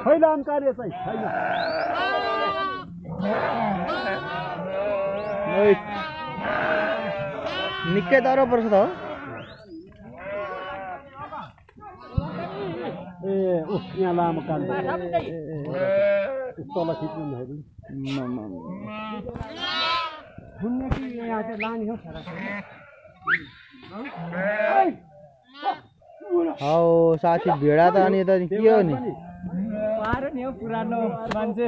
खैलाम कार्य चाहिँ छैन निकै डर पर्छ त हो ए उस यहाँ लामो कान तल खिच्नु सुन्ने कि यहाँ चाहिँ लाने हो हौ साथी भेडा त अनि त के हो नि पारो नि हो पुरानो मान्छे